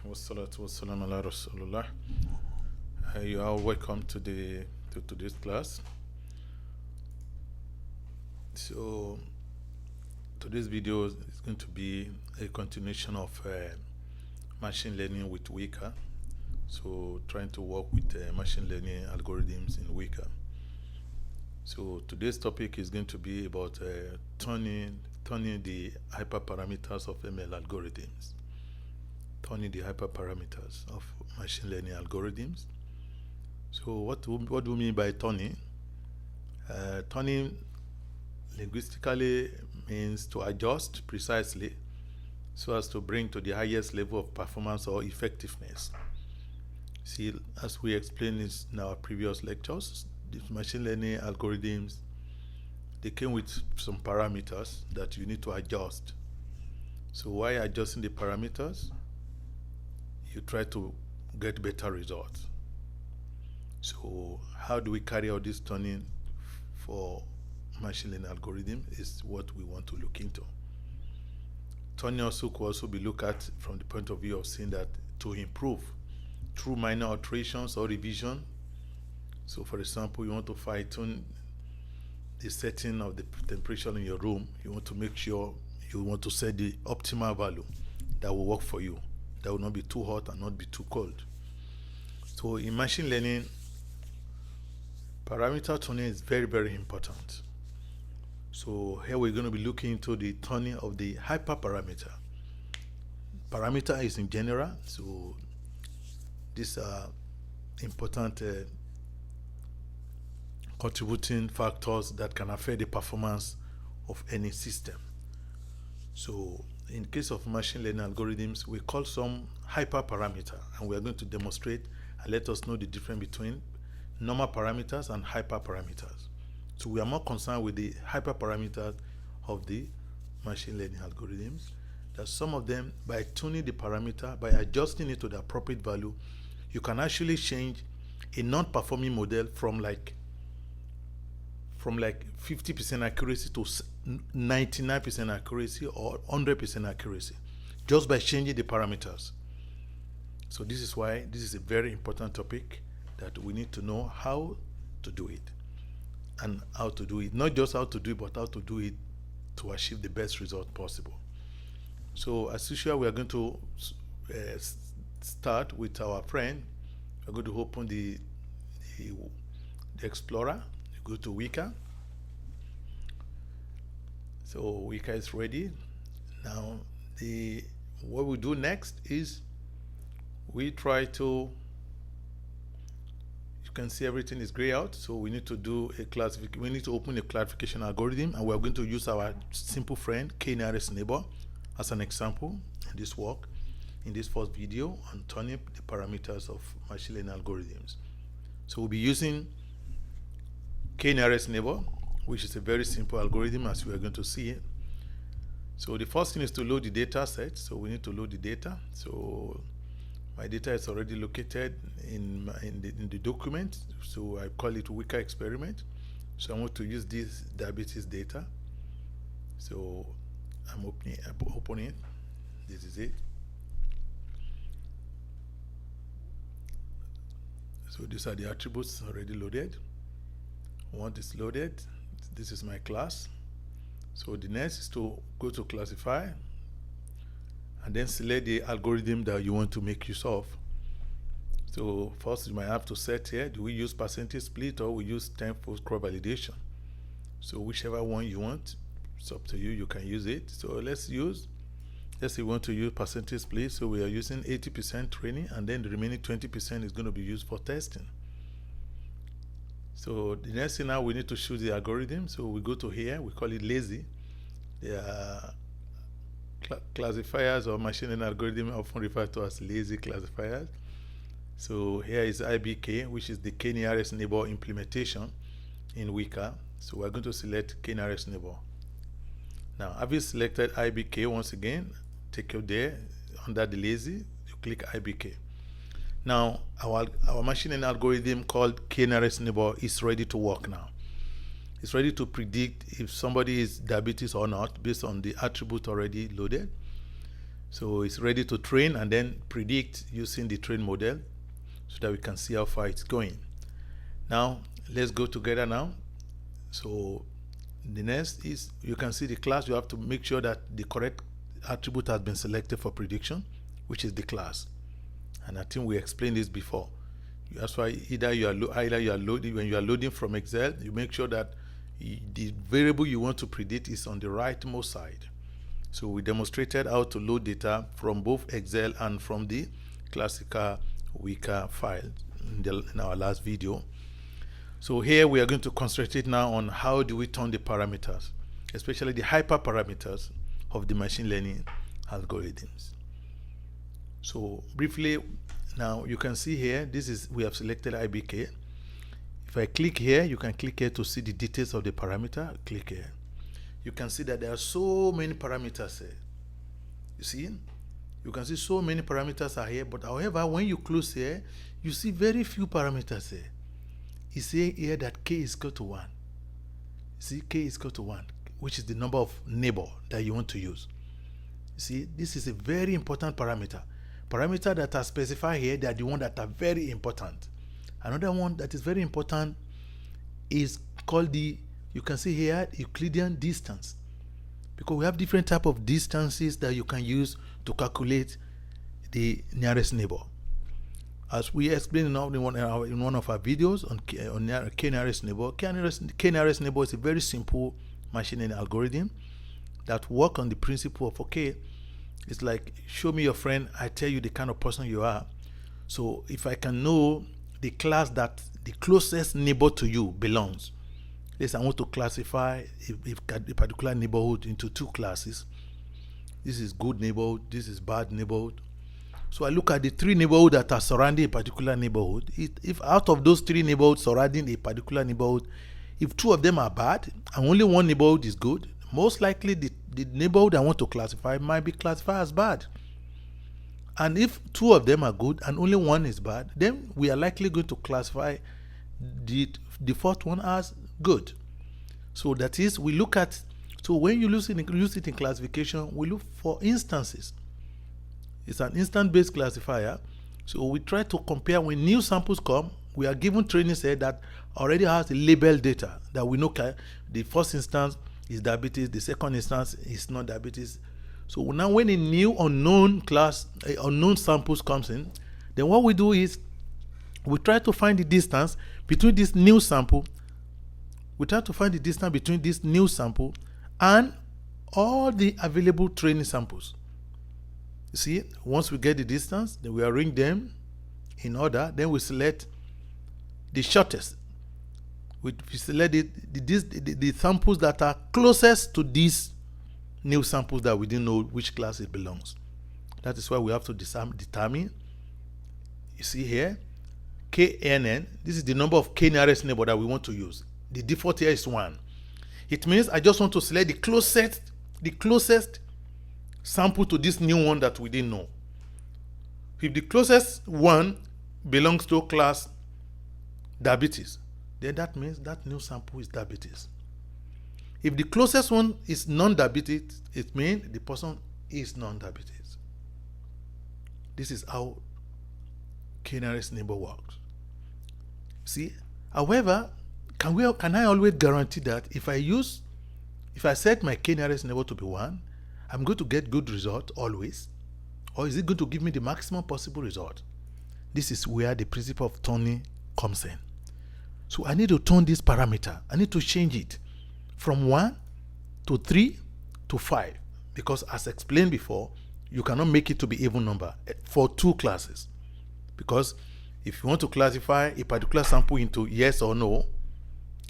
wassalatu wassalamu ala rasulullah. You are welcome to today's class. So today's video is going to be a continuation of machine learning with Weka. So trying to work with machine learning algorithms in Weka. So today's topic is going to be about turning the hyperparameters of ML algorithms. Turning the hyperparameters of machine learning algorithms. So what do we mean by turning? Turning linguistically means to adjust precisely so as to bring to the highest level of performance or effectiveness. See, as we explained in our previous lectures, these machine learning algorithms, they came with some parameters that you need to adjust. So while adjusting the parameters, you try to get better results. So how do we carry out this turning for machine learning algorithm is what we want to look into. Turning also could also be looked at from the point of view of saying that to improve through minor alterations or revision. So for example, you want to fine-tune the setting of the temperature in your room. You want to make sure you want to set the optimal value that will work for you. That will not be too hot and not be too cold. So in machine learning, parameter tuning is very, very important. So here we're going to be looking into the tuning of the hyperparameter. Parameter is in general, so these are important contributing factors that can affect the performance of any system. So in case of machine learning algorithms, we call some hyperparameter, and we are going to demonstrate and let us know the difference between normal parameters and hyperparameters. So we are more concerned with the hyperparameters of the machine learning algorithms, that some of them, by tuning the parameter, by adjusting it to the appropriate value, you can actually change a non-performing model from like 50% accuracy to 99% accuracy or 100% accuracy, just by changing the parameters. So this is why this is a very important topic, that we need to know how to do it, and how to do it, not just how to do it, but how to do it to achieve the best result possible. So as usual, we are going to start with our friend. We're going to open the Explorer. You go to Weka. So Weka is ready. Now what we do next is we try to, you can see everything is gray out, so we need to do a classification. We need to open a classification algorithm, and we're going to use our simple friend KNN neighbor as an example in this work, in this first video on turning the parameters of machine learning algorithms. So we'll be using KNN neighbor, which is a very simple algorithm, as we are going to see it. So the first thing is to load the data set. So we need to load the data. So my data is already located in the document. So I call it Weka experiment. So I want to use this diabetes data. So I'm opening it. This is it. So these are the attributes already loaded. Once it's loaded, this is my class. So the next is to go to classify and then select the algorithm that you want to make use of. So first you might have to set here, do we use percentage split or we use tenfold cross validation? So whichever one you want, it's up to you, you can use it. So let's say we want to use percentage split, so we are using 80% training, and then the remaining 20% is going to be used for testing. So the next thing now, we need to choose the algorithm. So we go to here, we call it lazy. They are classifiers or machine learning algorithm, often referred to as lazy classifiers. So here is IBK, which is the KNN neighbor implementation in Weka. So we're going to select KNN neighbor. Now, having selected IBK, once again, take you there under the lazy, you click IBK. Now, our machine learning algorithm called KNN neighbor is ready to work now. It's ready to predict if somebody is diabetes or not based on the attribute already loaded. So it's ready to train and then predict using the train model so that we can see how far it's going. Now let's go together now. So the next is, you can see the class. You have to make sure that the correct attribute has been selected for prediction, which is the class. And I think we explained this before. That's why either you are loading, when you are loading from Excel, you make sure that the variable you want to predict is on the rightmost side. So we demonstrated how to load data from both Excel and from the classical Weka file in our last video. So here we are going to concentrate now on how do we turn the parameters, especially the hyperparameters of the machine learning algorithms. So briefly, now you can see here, we have selected IBK. If I click here, you can click here to see the details of the parameter. Click here. You can see that there are so many parameters here. You see? You can see so many parameters are here, but however, when you close here, you see very few parameters here. You see here that k is equal to 1. See, k is equal to 1, which is the number of neighbor that you want to use. You see, this is a very important parameter. Parameters that are specified here, they are the ones that are very important. Another one that is very important is called you can see here, Euclidean distance. Because we have different type of distances that you can use to calculate the nearest neighbor. As we explained in one of our videos on k nearest neighbor, k nearest neighbor is a very simple machine learning algorithm that works on the principle of, okay, it's like, show me your friend, I tell you the kind of person you are. So if I can know the class that the closest neighbor to you belongs, let's say I want to classify a particular neighborhood into two classes. This is good neighborhood, this is bad neighborhood. So I look at the three neighborhoods that are surrounding a particular neighborhood. If out of those three neighborhoods surrounding a particular neighborhood, if two of them are bad and only one neighborhood is good, most likely the neighborhood I want to classify might be classified as bad. And if two of them are good and only one is bad, then we are likely going to classify the fourth one as good. So that is, we look at, so when you use it in classification, we look for instances. It's an instant-based classifier. So we try to compare when new samples come. We are given training set that already has labeled data that we know the first instance is diabetes, the second instance is not diabetes. So now when a new unknown samples comes in, then what we do is we try to find the distance between this new sample. We try to find the distance between this new sample and all the available training samples. See, once we get the distance, then we arrange them in order. Then we select the shortest. We select the samples that are closest to these new samples that we didn't know which class it belongs. That is why we have to determine. You see here, KNN. This is the number of k nearest neighbor that we want to use. The default here is 1. It means I just want to select the closest sample to this new one that we didn't know. If the closest one belongs to class diabetes, then that means that new sample is diabetes. If the closest one is non-diabetes, it means the person is non-diabetes. This is how k-nearest neighbor works. See, however, can I always guarantee that if I set my k-nearest neighbor to be 1, I'm going to get good result always? Or is it going to give me the maximum possible result? This is where the principle of turning comes in. So I need to turn this parameter. I need to change it from 1 to 3 to 5. Because as explained before, you cannot make it to be even number for two classes. Because if you want to classify a particular sample into yes or no,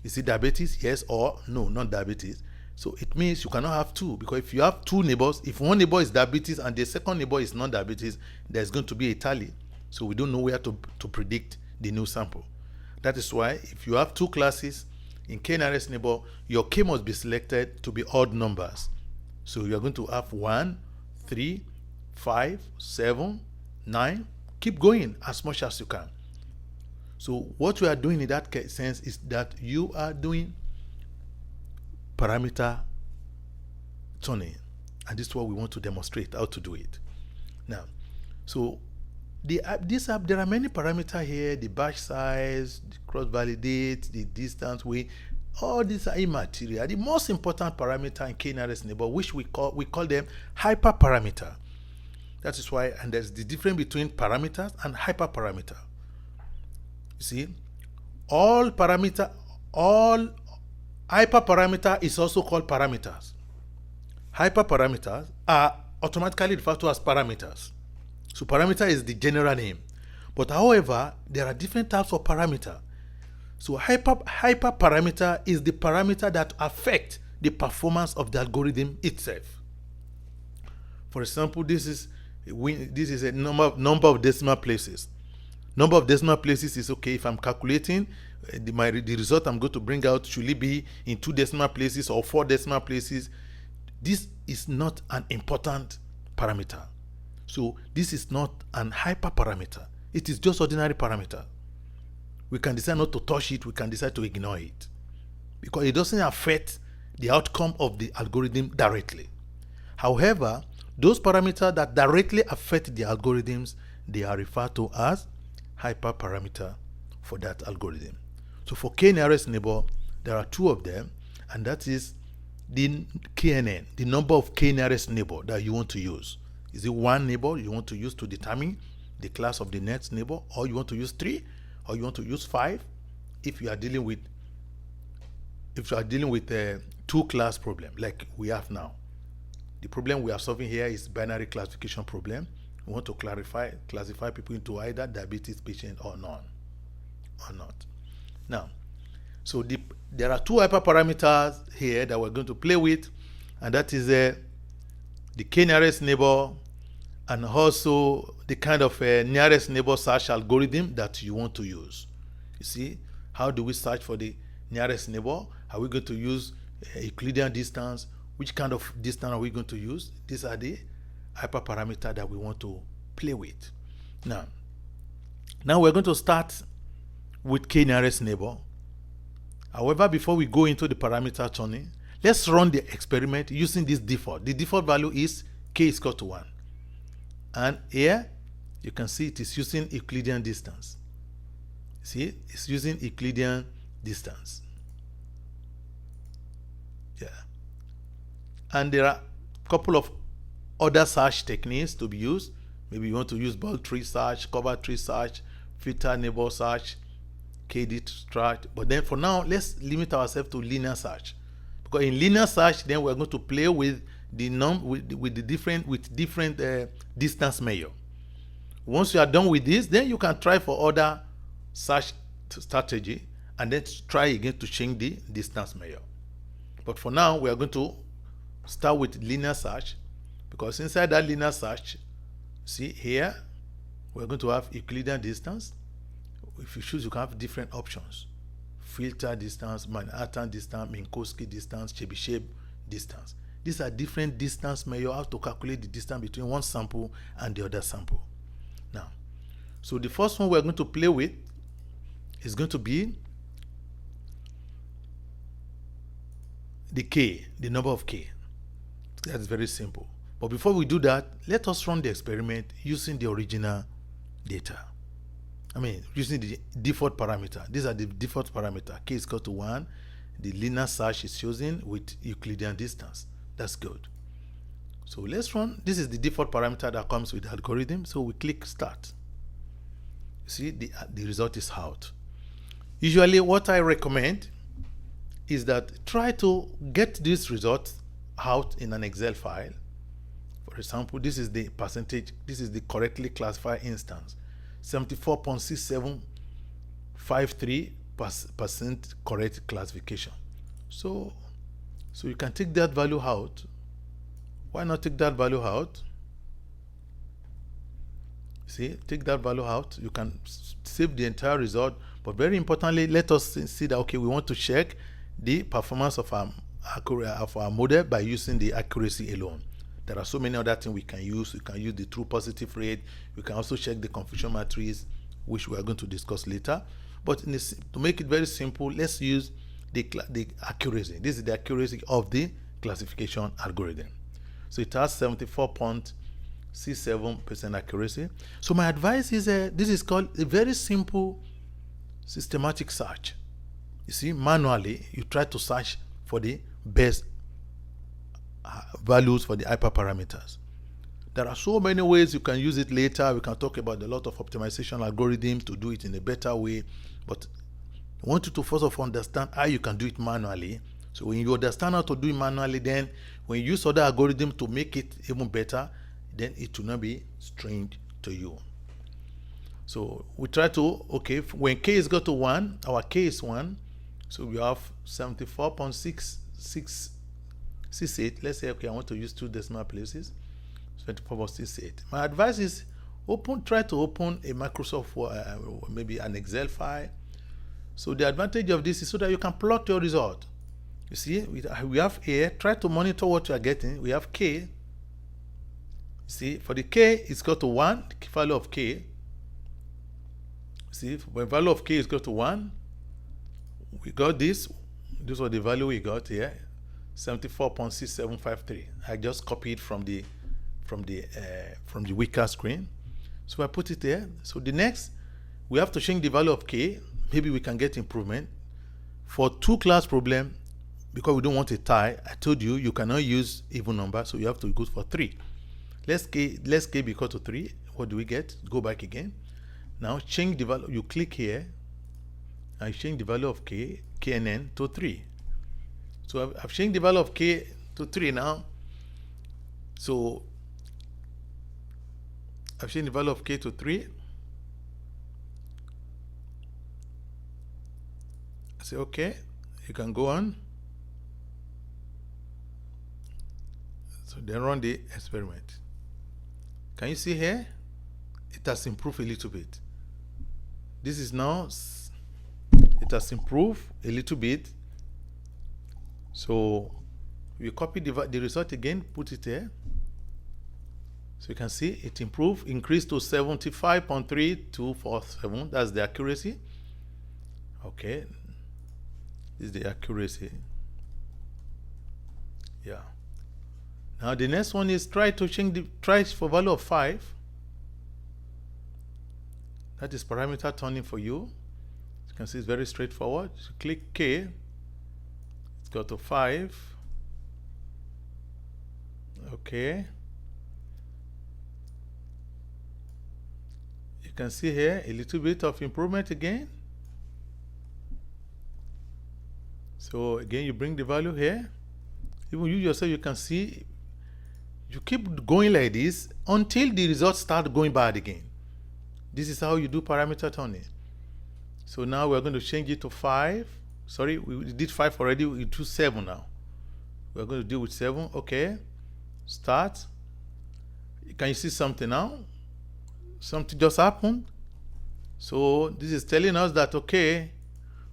is it diabetes, yes or no, not diabetes. So it means you cannot have two, because if you have two neighbors, if one neighbor is diabetes and the second neighbor is non-diabetes, there's going to be a tally. So we don't know where to predict the new sample. That is why if you have two classes in k-nearest neighbor, your k must be selected to be odd numbers. So you are going to have 1, 3, 5, 7, 9. Keep going as much as you can. So what you are doing in that sense is that you are doing parameter tuning, and this is what we want to demonstrate how to do it. Now, so there are many parameters here: the batch size, the cross validate, the distance, weight. All these are immaterial. The most important parameter in KNRS neighbor, which we call them hyperparameter. That is why, and there's the difference between parameters and hyperparameter. You see, all hyperparameter is also called parameters. Hyperparameters are automatically referred to as parameters. So parameter is the general name. But however, there are different types of parameter. So hyperparameter is the parameter that affect the performance of the algorithm itself. For example, this is a number of decimal places. Number of decimal places is okay if I'm calculating the result I'm going to bring out. Should it be in 2 decimal places or 4 decimal places? This is not an important parameter. So this is not an hyperparameter. It is just ordinary parameter. We can decide not to touch it. We can decide to ignore it because it doesn't affect the outcome of the algorithm directly. However, those parameters that directly affect the algorithms, they are referred to as hyperparameter for that algorithm. So for KNRS neighbor, there are 2 of them, and that is the KNN, the number of KNRS neighbor that you want to use. Is it 1 neighbor you want to use to determine the class of the next neighbor, or you want to use 3, or you want to use 5 if you are dealing with a 2-class problem like we have now. The problem we are solving here is binary classification problem. We want to classify people into either diabetes patient or not. Now, so there are 2 hyperparameters here that we're going to play with, and that is the KNRS neighbor and also the kind of nearest neighbor search algorithm that you want to use. You see, how do we search for the nearest neighbor? Are we going to use Euclidean distance? Which kind of distance are we going to use? These are the hyperparameter that we want to play with. Now we're going to start with KNRS neighbor. However, before we go into the parameter tuning, let's run the experiment using this default. The default value is k is equal to 1. And here you can see it is using Euclidean distance. See, it's using Euclidean distance. Yeah. And there are a couple of other search techniques to be used. Maybe you want to use bulk tree search, cover tree search, filter neighbor search, KD search. But then for now, let's limit ourselves to linear search. Because in linear search, then we're going to play with the different distance measure. Once you are done with this, then you can try for other search strategy and then try again to change the distance measure. But for now, we are going to start with linear search, because inside that linear search, see here, we're going to have Euclidean distance. If you choose, you can have different options: filter distance, Manhattan distance, Minkowski distance, Chebyshev distance. These are different distance measures how to calculate the distance between one sample and the other sample. Now, so the first one we're going to play with is going to be the k, the number of k. That's very simple. But before we do that, let us run the experiment using the original data. Using the default parameter. These are the default parameter. K is equal to 1. The linear search is chosen with Euclidean distance. That's good. So let's run. This is the default parameter that comes with the algorithm. So we click start. You see, the result is out. Usually what I recommend is that try to get this result out in an Excel file. For example, this is the percentage, this is the correctly classified instance. 74.6753% correct classification. So you can take that value out. Why not take that value out? See, take that value out. You can save the entire result. But very importantly, let us see that, okay, we want to check the performance of our model by using the accuracy alone. There are so many other things we can use. We can use the true positive rate. We can also check the confusion matrix, which we are going to discuss later. But to make it very simple, let's use the accuracy. This is the accuracy of the classification algorithm. So it has 74.67 67% accuracy. So my advice is this is called a very simple systematic search. You see, manually you try to search for the best values for the hyperparameters. There are so many ways you can use it later. We can talk about a lot of optimization algorithms to do it in a better way, but I want you to first of all understand how you can do it manually. So when you understand how to do it manually, then when you use other algorithms to make it even better, then it will not be strange to you. So we try to, okay, when k is equal to 1, our k is 1, so we have 74.6668. Let's say, okay, I want to use 2 decimal places, 74.68. My advice is try to open a Microsoft, maybe an Excel file. So the advantage of this is so that you can plot your result. You see, we have here, try to monitor what you are getting. We have k. You see, for the k is equal to 1, the value of k. See, when value of k is equal to 1, we got this. This was the value we got here, 74.6753. I just copied from the Weka screen. So I put it there. So the next, we have to change the value of k. Maybe we can get improvement. For 2-class problem, because we don't want a tie, I told you you cannot use even number, so you have to go for 3. Let's k be equal to 3. What do we get? Go back again. Now change the value. You click here. I change the value of KNN to 3. So I've changed the value of k to 3 now. So I've changed the value of k to 3. I say okay, you can go on. So then run the experiment. Can you see here? It has improved a little bit. This is now, it has improved a little bit. So we copy the result again, put it here. So you can see it improved, increased to 75.3247. That's the accuracy. Okay, this is the accuracy. Yeah. Now the next one is try for value of 5. That is parameter turning for you. You can see it's very straightforward. So click K, it's got to 5. Okay. You can see here a little bit of improvement again. So again, you bring the value here. Even you yourself, you can see, you keep going like this until the results start going bad again. This is how you do parameter turning. So now we're going to change it to 5. Sorry, we did 5 already. We do 7 now. We're going to deal with 7. Okay. Start. Can you see something now? Something just happened. So this is telling us that, okay,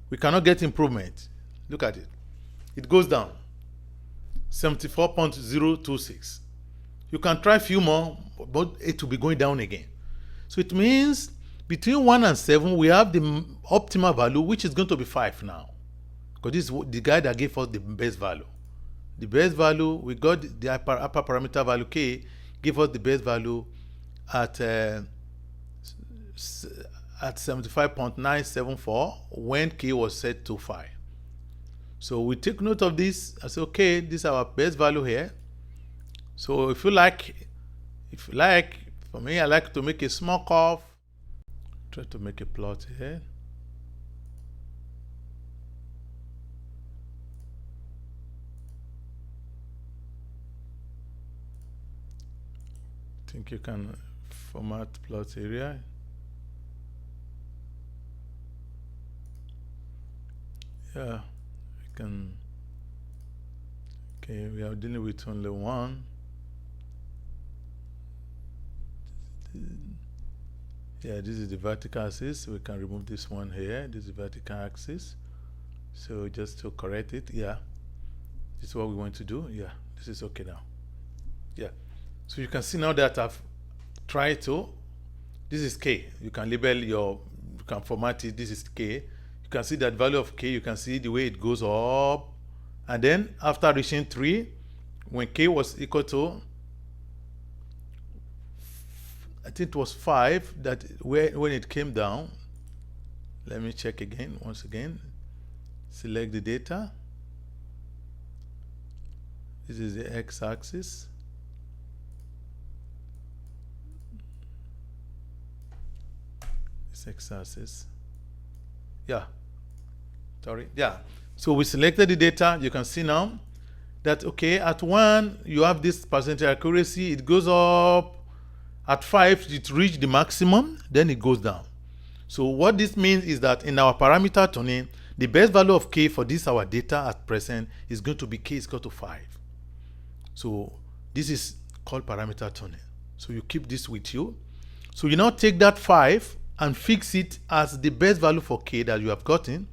we cannot get improvement. Look at it. It goes down. 74.026. You can try a few more, but it will be going down again. So it means between 1 and 7, we have the optimal value, which is going to be 5 now. Because this is the guy that gave us the best value. The best value, we got the upper parameter value k, gave us the best value at 75.974 when k was set to 5. So we take note of this. I say, okay, this is our best value here. So if you like, for me, I like to make a small curve. Try to make a plot here. I think you can format plot area. Yeah, we can. Okay, we are dealing with only one. Yeah, this is the vertical axis. We can remove this one here. This is the vertical axis. So just to correct it, yeah, this is what we want to do. Yeah, this is okay now. Yeah, so you can see now that I've tried to. This is K. You can label you can format it. This is K. You can see that value of K. You can see the way it goes up, and then after reaching 3, when K was equal to I think it was 5 that when it came down. Let me check again, once again. Select the data. This is the x-axis. This x-axis. Yeah. Sorry. Yeah. So we selected the data. You can see now that, okay, at 1, you have this percentage accuracy. It goes up. At 5, it reached the maximum. Then it goes down. So what this means is that in our parameter tuning, the best value of k for this our data at present is going to be k is equal to 5. So this is called parameter tuning. So you keep this with you. So you now take that 5 and fix it as the best value for k that you have gotten.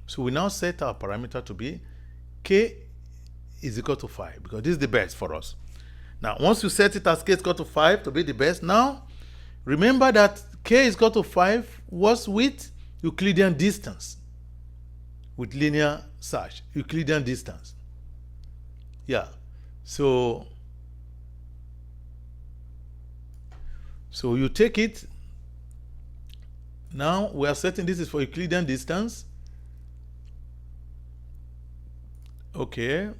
So we now set our parameter to be k is equal to 5 because this is the best for us. Now once you set it as k is equal to 5 to be the best, now remember that k is equal to 5 was with Euclidean distance, with linear search, Euclidean distance. Yeah. So you take it. Now we are setting this is for Euclidean distance. Okay.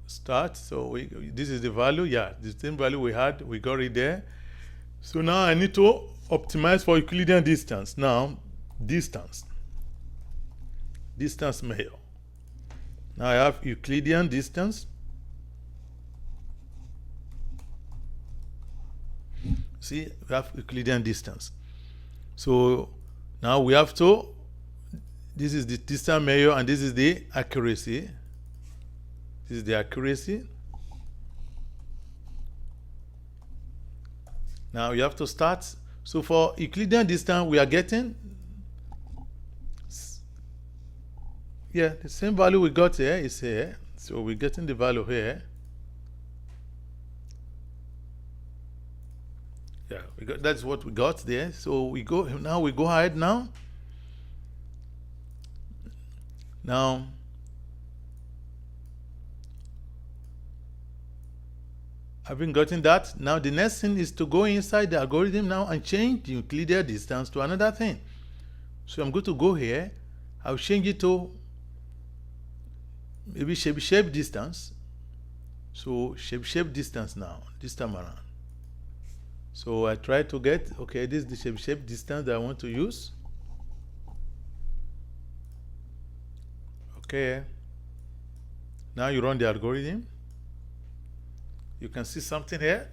Start. So this is the value. Yeah, the same value we had. We got it there. So now I need to optimize for Euclidean distance. Now, distance measure. Now I have Euclidean distance. See, we have Euclidean distance. So now we have to, this is the distance measure and this is the accuracy. This is the accuracy. Now you have to start. So for Euclidean distance, we are getting, yeah, the same value we got here is here. So we're getting the value here. Yeah, that's what we got there. So we go ahead now. Now, having gotten that, now the next thing is to go inside the algorithm now and change the Euclidean distance to another thing. So I'm going to go here. I'll change it to maybe shape distance. So shape distance now, this time around. So I try to get, okay, this is the shape distance that I want to use. Okay. Now you run the algorithm. You can see something here.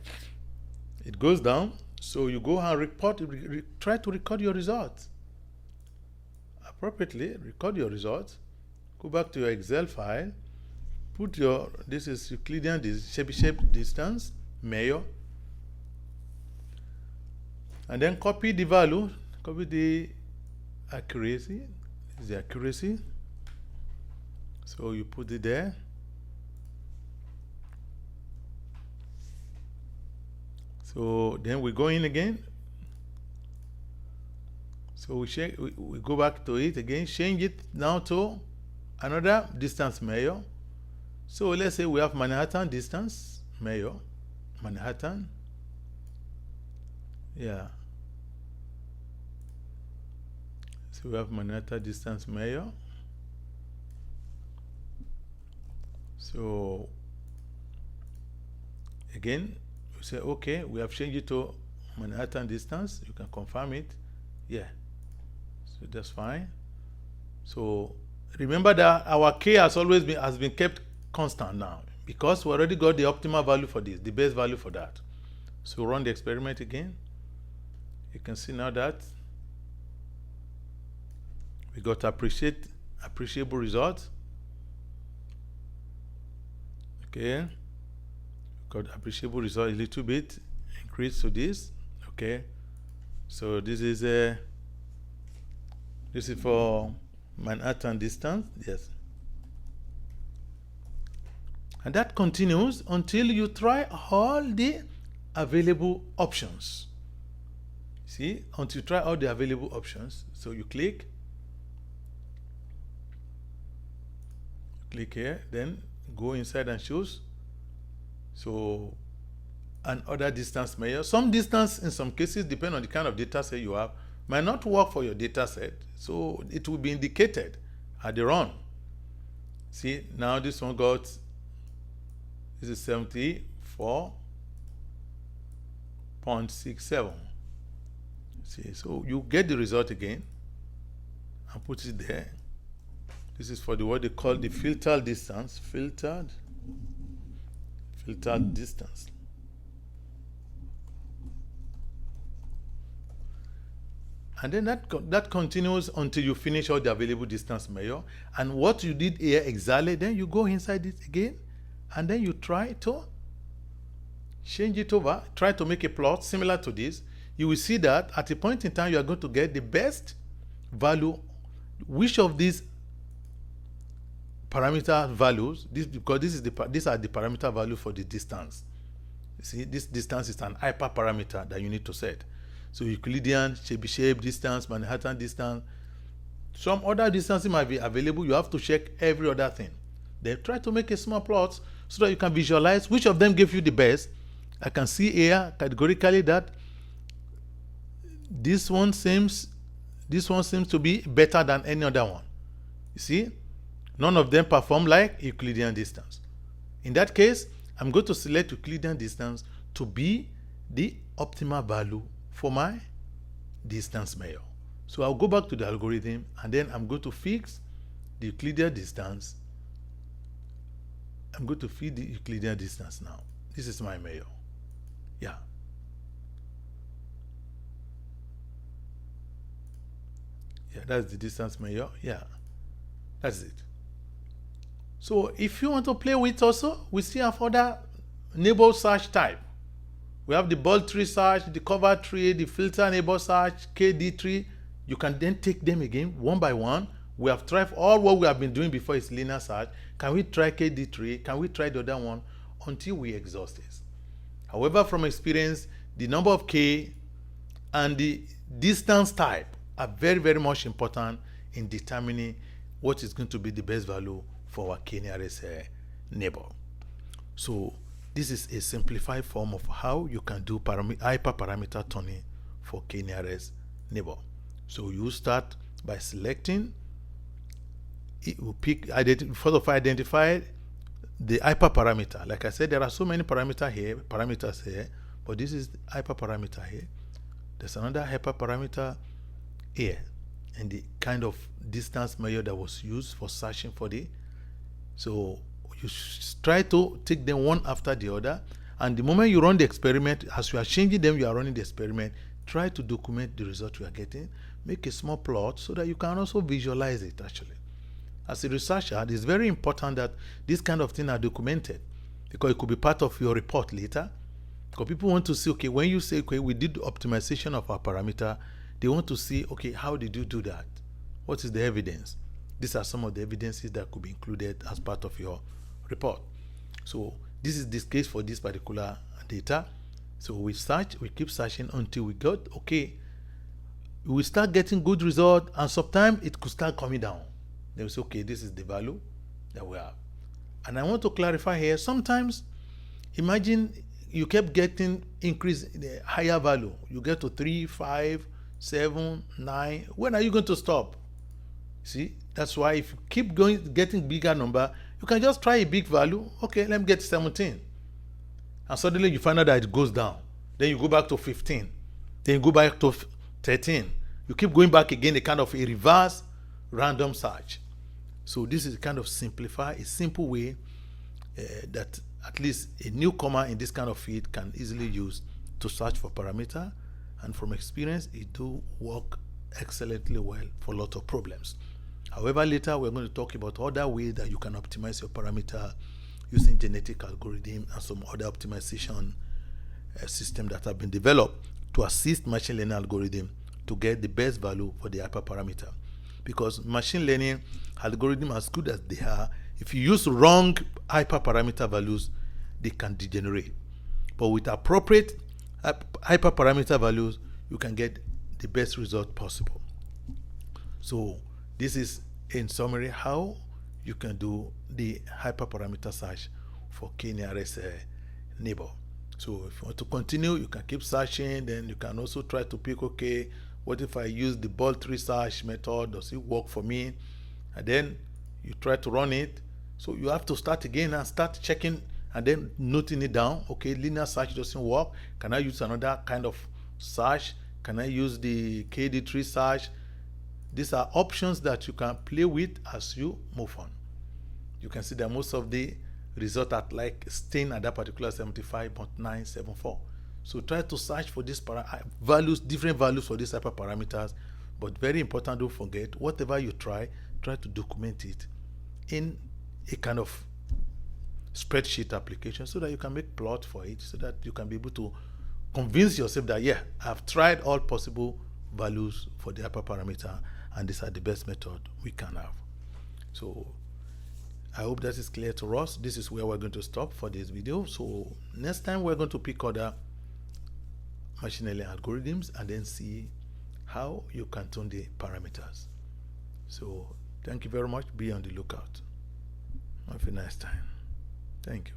It goes down. So you go and try to record your results. Appropriately, record your results. Go back to your Excel file. Put your, this is Euclidean shape distance, measure. And then copy the value, copy the accuracy. This is the accuracy. So you put it there. So then we go in again. So we go back to it again, change it now to another distance measure. So let's say we have Manhattan distance measure. Manhattan. Yeah. So we have Manhattan distance measure. So again, we say, okay, we have changed it to Manhattan distance. You can confirm it. Yeah. So that's fine. So remember that our K has been kept constant now because we already got the optimal value for this, the best value for that. So run the experiment again. You can see now that we got appreciable results. Okay. Got appreciable result a little bit increase to this. Okay. So this is for Manhattan distance. Yes. And that continues until you try all the available options. See, until you try all the available options. So you click here, then go inside and choose. So and other distance measure. Some distance in some cases, depend on the kind of data set you have, might not work for your data set, so it will be indicated at the run. See, now this one got, this is 74.67. See, so you get the result again and put it there. This is for the what they call the filtered distance, filtered distance. And then that continues until you finish all the available distance measure. And what you did here exactly, then you go inside it again, and then you try to change it over, try to make a plot similar to this. You will see that at a point in time, you are going to get the best value. Which of these parameter values, because these are the parameter value for the distance. You see, this distance is an hyperparameter that you need to set. So Euclidean, Chebyshev distance, Manhattan distance, some other distances might be available. You have to check every other thing. Then try to make a small plot so that you can visualize which of them gave you the best. I can see here categorically that this one seems to be better than any other one. You see, none of them perform like Euclidean distance. In that case, I'm going to select Euclidean distance to be the optimal value for my distance measure. So I'll go back to the algorithm, and then I'm going to fix the Euclidean distance. I'm going to feed the Euclidean distance now. This is my measure. Yeah. Yeah, that's the distance measure. Yeah, that's it. So if you want to play with also, we still have other neighbor search type. We have the bulk tree search, the cover tree, the filter neighbor search, KD tree. You can then take them again one by one. We have tried all what we have been doing before is linear search. Can we try KD tree? Can we try the other one until we exhaust this? However, from experience, the number of K and the distance type are very, very much important in determining what is going to be the best value for our k-nearest neighbor. So this is a simplified form of how you can do hyperparameter tuning for k-nearest neighbor. So you start by selecting, you pick, identify the hyperparameter. Like I said, there are so many parameters here, but this is the hyperparameter here. There's another hyperparameter here, and the kind of distance measure that was used for searching for the. So you try to take them one after the other, and the moment you run the experiment, as you are changing them, you are running the experiment, try to document the result you are getting, make a small plot so that you can also visualize it actually. As a researcher, it is very important that this kind of thing are documented, because it could be part of your report later. Because people want to see, okay, when you say, okay, we did optimization of our parameter, they want to see, okay, how did you do that? What is the evidence? These are some of the evidences that could be included as part of your report. So this is the case for this particular data. So we search, we keep searching until we got, okay, we start getting good result, and sometimes it could start coming down. They will say, okay, this is the value that we have. And I want to clarify here, sometimes imagine you kept getting increase in the higher value. You get to 3, 5, 7, 9. When are you going to stop? See, that's why if you keep going, getting bigger number, you can just try a big value. Okay, let me get 17. And suddenly you find out that it goes down. Then you go back to 15. Then you go back to 13. You keep going back again, a kind of a reverse random search. So this is kind of a simple way that at least a newcomer in this kind of field can easily use to search for parameter. And from experience, it do work excellently well for a lot of problems. However, later we're going to talk about other ways that you can optimize your parameter using genetic algorithm and some other optimization system that have been developed to assist machine learning algorithm to get the best value for the hyperparameter. Because machine learning algorithm, as good as they are, if you use wrong hyperparameter values, they can degenerate. But with appropriate hyperparameter values, you can get the best result possible. So this is in summary how you can do the hyperparameter search for k-nearest neighbor. So if you want to continue, you can keep searching. Then you can also try to pick, okay, what if I use the bolt tree search method? Does it work for me? And then you try to run it. So you have to start again and start checking and then noting it down. Okay, linear search doesn't work. Can I use another kind of search? Can I use the KD tree search? These are options that you can play with as you move on. You can see that most of the results are like staying at that particular 75.974. So try to search for these values, different values for these hyperparameters. But very important, don't forget, whatever you try to document it in a kind of spreadsheet application so that you can make plot for it, so that you can be able to convince yourself that, yeah, I've tried all possible values for the hyperparameter and these are the best method we can have. So I hope that is clear to us. This is where we're going to stop for this video. So next time we're going to pick other machine learning algorithms and then see how you can tune the parameters. So thank you very much. Be on the lookout. Have a nice time. Thank you.